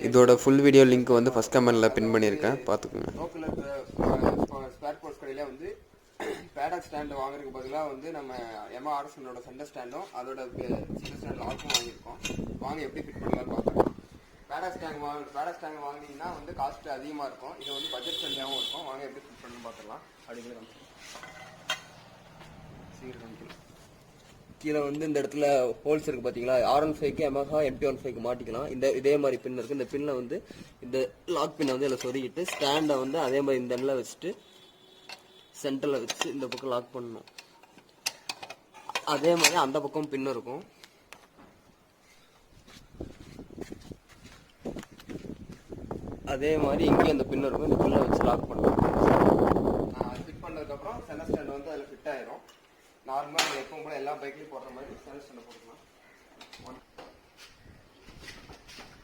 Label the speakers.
Speaker 1: இதோட full video link வந்து first கமெண்ட்டில் பின் பண்ணியிருக்கேன், பார்த்துக்கோங்க.
Speaker 2: லோக்கலில் ஸ்பேர் பார்ட்ஸ் கடையில் வந்து பேடாக் ஸ்டாண்டு வாங்குறதுக்கு பதிலாக வந்து நம்ம எம்ஆர்எஸ்னோட சென்டர் ஸ்டாண்டும் அதோட சின்ன ஸ்டாண்ட் லாக்கும் வாங்கியிருக்கோம். வாங்க எப்படி ஃபிட் பண்ணலாம்னு பார்க்கலாம். பேடாக் ஸ்டாண்ட் வாங்கினீங்கன்னா வந்து காஸ்ட் அதிகமாக இருக்கும். இது வந்து பட்ஜெட் ஃப்ரெண்ட்லியாகவும் இருக்கும். வாங்க எப்படி ஃபிட் பண்ணணும்னு பார்த்துக்கலாம். அப்படிங்கிற கீழே வந்து இந்த இடத்துல ஹோல்ஸ் இருக்குது பார்த்தீங்களா, R15க்கு Yamaha MT-15க்கு மாட்டிக்கலாம். இதே மாதிரி பின் இருக்குது. இந்த பின்னில் வந்து இந்த லாக் பின்னை வந்து இதில் சொருகிட்டு ஸ்டாண்டை வந்து அதே மாதிரி இந்த எண்ணில் வச்சுட்டு சென்டரில் வச்சு இந்த பக்கம் லாக் பண்ணணும். அதே மாதிரி அந்த பக்கம் பின் இருக்கும். அதே மாதிரி இங்கேயும் அந்த பின் இருக்கும். இந்த பின்னை வச்சு லாக் பண்ணணும். ஃபிட் பண்ணதுக்கப்புறம் சென்டர் ஸ்டாண்ட் வந்து அதில் ஃபிட் ஆயிரும். நார்மலாக எப்பவும் போல எல்லா பைக்லையும் போடுற மாதிரி சென்டர் ஸ்டாண்டை போட்டுக்கலாம்.